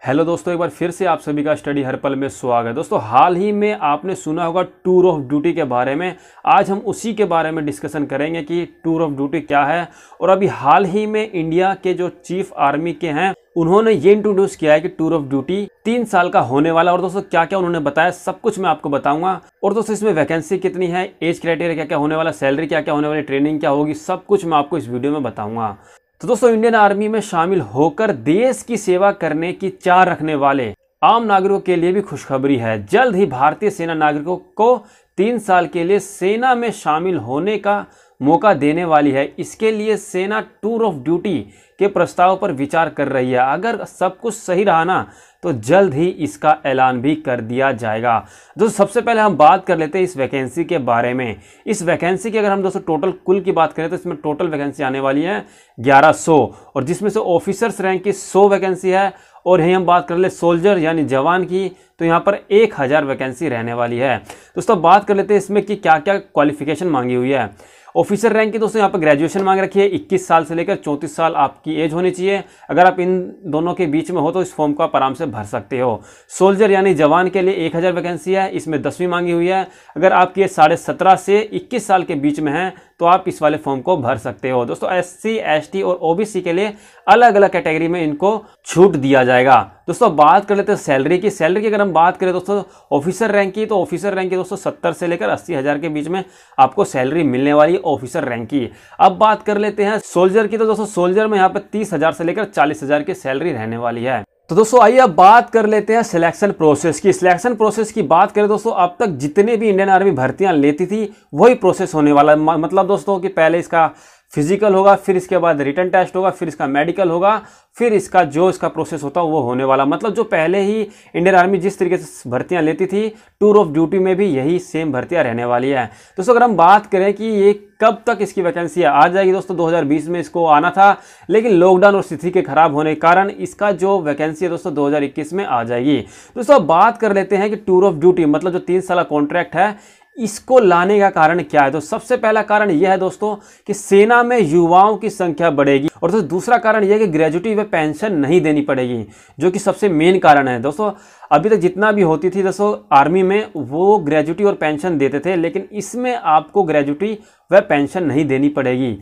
Hello दोस्तों, एक बार फिर से आप सभी का स्टडी हर पल में स्वागत है। दोस्तों, हाल ही में आपने सुना होगा टूर ऑफ ड्यूटी के बारे में। आज हम उसी के बारे में डिस्कशन करेंगे कि टूर ऑफ ड्यूटी क्या है। और अभी हाल ही में इंडिया के जो चीफ आर्मी के हैं उन्होंने ये इंट्रोड्यूस किया है कि टूर ऑफ ड्यूटी 3 साल का होने वाला। और दोस्तों क्या क्या उन्होंने बताया सब कुछ मैं आपको बताऊंगा। और दोस्तों इसमें वैकेंसी कितनी है, एज क्राइटेरिया क्या क्या होने वाला, सैलरी क्या क्या होने वाली, ट्रेनिंग क्या होगी, सब कुछ मैं आपको इस वीडियो में बताऊंगा। तो दोस्तों, इंडियन आर्मी में शामिल होकर देश की सेवा करने की चाह रखने वाले आम नागरिकों के लिए भी खुशखबरी है। जल्द ही भारतीय सेना नागरिकों को 3 साल के लिए सेना में शामिल होने का मौका देने वाली है। इसके लिए सेना टूर ऑफ ड्यूटी के प्रस्ताव पर विचार कर रही है। अगर सब कुछ सही रहा ना तो जल्द ही इसका ऐलान भी कर दिया जाएगा। दोस्तों सबसे पहले हम बात कर लेते हैं इस वैकेंसी के बारे में। इस वैकेंसी की अगर हम दोस्तों टोटल कुल की बात करें तो इसमें टोटल वैकेंसी आने वाली है 1100, और जिसमें से ऑफिसर्स रैंक की 100 वैकेंसी है। और यही हम बात कर ले सोल्जर यानी जवान की, तो यहाँ पर 1000 वैकेंसी रहने वाली है। दोस्तों बात कर लेते हैं इसमें कि क्या क्या क्वालिफिकेशन मांगी हुई है। ऑफिसर रैंक की दोस्तों यहाँ पर ग्रेजुएशन मांग रखी है, 21 साल से लेकर 34 साल आपकी एज होनी चाहिए। अगर आप इन दोनों के बीच में हो तो इस फॉर्म को आप आराम से भर सकते हो। सोल्जर यानी जवान के लिए 1000 वैकेंसी है, इसमें 10वीं मांगी हुई है। अगर आपकी एज 17.5 से 21 साल के बीच में है तो आप इस वाले फॉर्म को भर सकते हो। दोस्तों SC, ST और OBC के लिए अलग अलग कैटेगरी में इनको छूट दिया जाएगा। दोस्तों बात कर लेते हैं सैलरी की। सैलरी की अगर हम बात करें दोस्तों ऑफिसर रैंक की, तो ऑफिसर रैंक की दोस्तों 70 से लेकर 80 हज़ार के बीच में आपको सैलरी मिलने वाली है ऑफिसर रैंक की। अब बात कर लेते हैं सोल्जर की। तो दोस्तों सोल्जर में यहाँ पर 30,000 से लेकर 40,000 की सैलरी रहने वाली है। तो दोस्तों आइए अब बात कर लेते हैं सिलेक्शन प्रोसेस की। सिलेक्शन प्रोसेस की बात करें दोस्तों, अब तक जितने भी इंडियन आर्मी भर्तियां लेती थी वही प्रोसेस होने वाला है। मतलब दोस्तों कि पहले इसका फिजिकल होगा, फिर इसके बाद रिटन टेस्ट होगा, फिर इसका मेडिकल होगा, फिर इसका जो इसका प्रोसेस होता है वो होने वाला। मतलब जो पहले ही इंडियन आर्मी जिस तरीके से भर्तियां लेती थी टूर ऑफ ड्यूटी में भी यही सेम भर्तियां रहने वाली है। दोस्तों अगर हम बात करें कि ये कब तक इसकी वैकेंसी आ जाएगी, दोस्तों 2020 में इसको आना था, लेकिन लॉकडाउन और स्थिति के खराब होने के कारण इसका जो वैकेंसी है दोस्तों 2021 में आ जाएगी। दोस्तों अब बात कर लेते हैं कि टूर ऑफ ड्यूटी मतलब जो 3 साल का कॉन्ट्रैक्ट है इसको लाने का कारण क्या है। तो सबसे पहला कारण यह है दोस्तों कि सेना में युवाओं की संख्या बढ़ेगी। और तो दूसरा कारण यह है कि ग्रेजुएटी व पेंशन नहीं देनी पड़ेगी, जो कि सबसे मेन कारण है। दोस्तों अभी तक जितना भी होती थी दोस्तों आर्मी में वो ग्रेजुएटी और पेंशन देते थे, लेकिन इसमें आपको ग्रेजुएटी व पेंशन नहीं देनी पड़ेगी।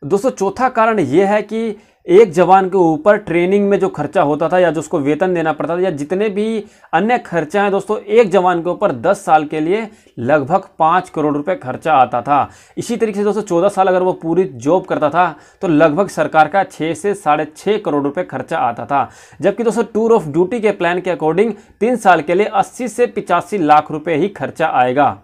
दोस्तों चौथा कारण यह है कि एक जवान के ऊपर ट्रेनिंग में जो खर्चा होता था या जो उसको वेतन देना पड़ता था या जितने भी अन्य खर्चा हैं दोस्तों, एक जवान के ऊपर 10 साल के लिए लगभग 5 करोड़ रुपए खर्चा आता था। इसी तरीके से दोस्तों 14 साल अगर वो पूरी जॉब करता था तो लगभग सरकार का 6 से 6.5 करोड़ रुपए खर्चा आता था। जबकि दोस्तों टूर ऑफ ड्यूटी के प्लान के अकॉर्डिंग 3 साल के लिए 80 से 85 लाख रुपए ही खर्चा आएगा।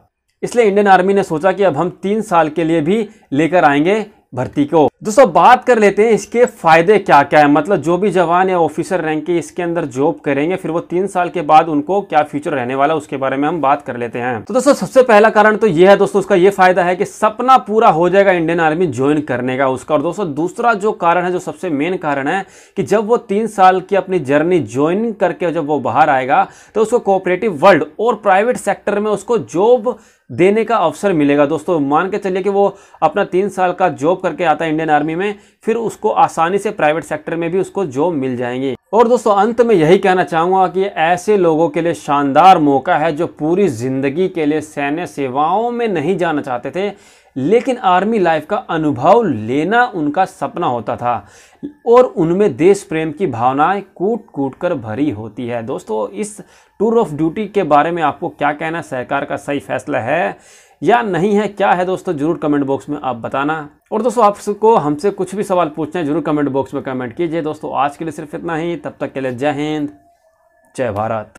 इसलिए इंडियन आर्मी ने सोचा कि अब हम 3 साल के लिए भी लेकर आएंगे भर्ती को। दोस्तों बात कर लेते हैं इसके फायदे क्या क्या है। मतलब जो भी जवान या ऑफिसर रैंक के इसके अंदर जॉब करेंगे फिर वो 3 साल के बाद उनको क्या फ्यूचर रहने वाला उसके बारे में हम बात कर लेते हैं। तो दोस्तों सबसे पहला कारण तो ये है दोस्तों, उसका ये फायदा है कि सपना पूरा हो जाएगा इंडियन आर्मी ज्वाइन करने का उसका। और दोस्तों दूसरा जो कारण है, जो सबसे मेन कारण है कि जब वो 3 साल की अपनी जर्नी ज्वाइन करके जब वो बाहर आएगा तो उसको कोऑपरेटिव वर्ल्ड और प्राइवेट सेक्टर में उसको जॉब देने का अवसर मिलेगा। दोस्तों मान के चलिए कि वो अपना 3 साल का जॉब करके आता है इंडियन आर्मी में, फिर उसको आसानी से प्राइवेट सेक्टर में भी उसको जॉब मिल जाएंगी। और दोस्तों अंत में यही कहना चाहूंगा कि ऐसे लोगों के लिए शानदार मौका है जो पूरी जिंदगी के लिए सैन्य सेवाओं में नहीं जाना चाहते थे, लेकिन आर्मी लाइफ का अनुभव लेना उनका सपना होता था और उनमें देश प्रेम की भावनाएं कूट कूट कर भरी होती है। दोस्तों इस टूर ऑफ ड्यूटी के बारे में आपको क्या कहना है? सरकार का सही फैसला है या नहीं है, क्या है दोस्तों जरूर कमेंट बॉक्स में आप बताना। और दोस्तों आपको हमसे कुछ भी सवाल पूछना है जरूर कमेंट बॉक्स में कमेंट कीजिए। दोस्तों आज के लिए सिर्फ इतना ही, तब तक के लिए जय हिंद, जय भारत।